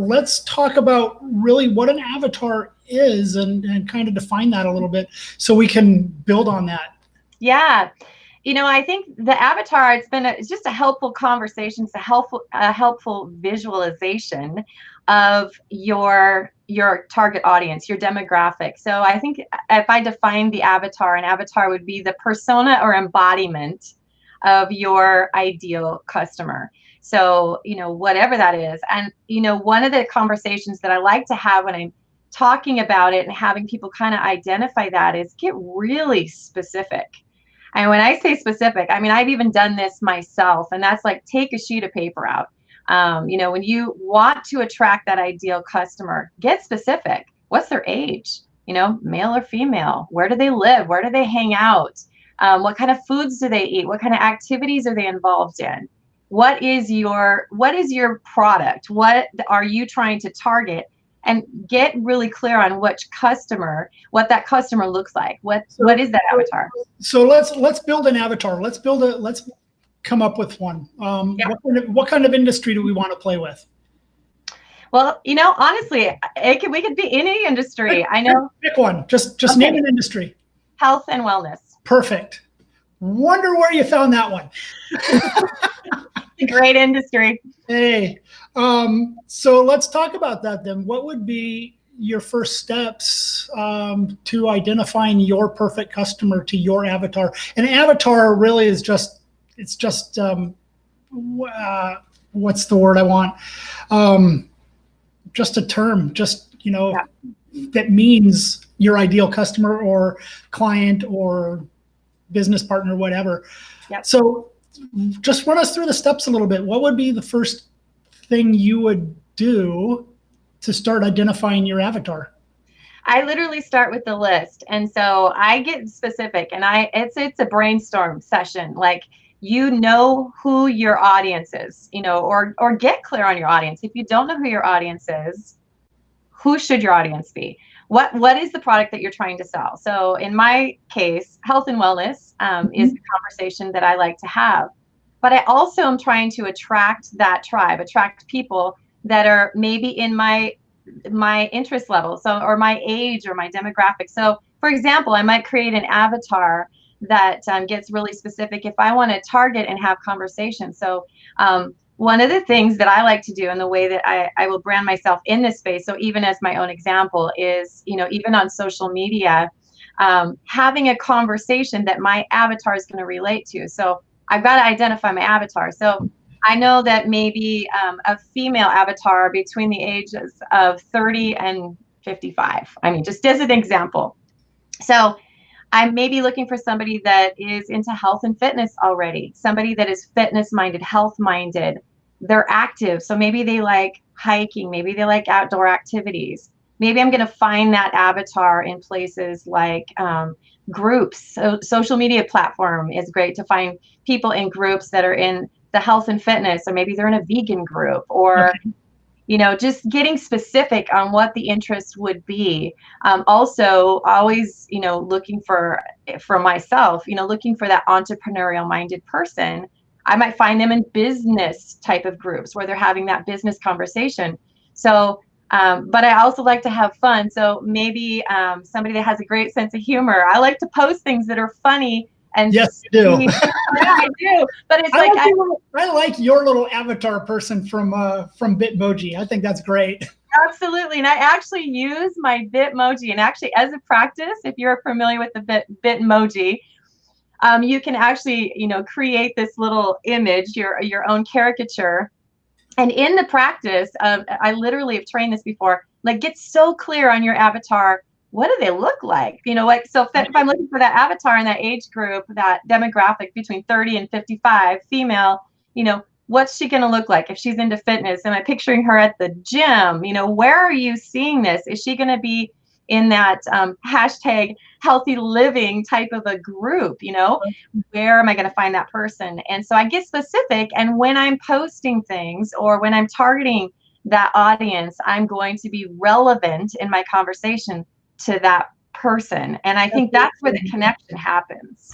let's talk about really what an avatar is and kind of define that a little bit so we can build on that. Yeah. I think the avatar, it's just a helpful conversation. It's a helpful visualization of your target audience, your demographic. So I think if I define the avatar, an avatar would be the persona or embodiment of your ideal customer. So, whatever that is. And, one of the conversations that I like to have when I'm talking about it and having people kind of identify that is get really specific. And when I say specific, I mean, I've even done this myself, and that's like take a sheet of paper out. When you want to attract that ideal customer, get specific. What's their age? Male or female? Where do they live? Where do they hang out? What kind of foods do they eat? What kind of activities are they involved in? What is your product? What are you trying to target? And get really clear on what that customer looks like. What is that avatar? So let's build an avatar. Let's come up with one. What kind of industry do we want to play with? Well, honestly, we could be any industry. I know. Pick one. Just name an industry. Health and wellness. Perfect. Wonder where you found that one. It's a great industry. Hey, so let's talk about that then. What would be your first steps to identifying your perfect customer to your avatar? An avatar really is just what's the word I want? Just a term, that means your ideal customer or client or business partner, whatever. Yep. So just run us through the steps a little bit. What would be the first thing you would do to start identifying your avatar? I literally start with the list. And so I get specific, and it's a brainstorm session. Like, who your audience is, or get clear on your audience. If you don't know who your audience is, who should your audience be? What is the product that you're trying to sell? So in my case, health and wellness is the conversation that I like to have. But I also am trying to attract that tribe, attract people that are maybe in my interest level, or my age or my demographic. So for example, I might create an avatar that gets really specific if I want to target and have conversations. So one of the things that I like to do, and the way that I will brand myself in this space, so even as my own example, is, even on social media, having a conversation that my avatar is going to relate to. So I've got to identify my avatar. So I know that maybe a female avatar between the ages of 30 and 55. I mean, just as an example. So I may be looking for somebody that is into health and fitness already, somebody that is fitness-minded, health-minded. They're active, so maybe they like hiking, maybe they like outdoor activities. Maybe I'm going to find that avatar in places like groups. So social media platform is great to find people in groups that are in the health and fitness, or maybe they're in a vegan group, or just getting specific on what the interest would be. Also, always, looking for myself, looking for that entrepreneurial minded person. I might find them in business type of groups where they're having that business conversation. So, but I also like to have fun. So maybe somebody that has a great sense of humor. I like to post things that are funny. And yes, you do. Yeah, I do. But it's I like your little avatar person from Bitmoji. I think that's great. Absolutely. And I actually use my Bitmoji. And actually, as a practice, if you're familiar with the Bitmoji, you can actually, create this little image, your own caricature. And in the practice of, I literally have trained this before, like, get so clear on your avatar. What do they look like? So if I'm looking for that avatar in that age group, that demographic between 30 and 55, female, what's she going to look like if she's into fitness? Am I picturing her at the gym? Where are you seeing this? Is she going to be in that hashtag healthy living type of a group? Where am I going to find that person? And so I get specific. And when I'm posting things or when I'm targeting that audience, I'm going to be relevant in my conversation to that person. And I think that's where the connection happens.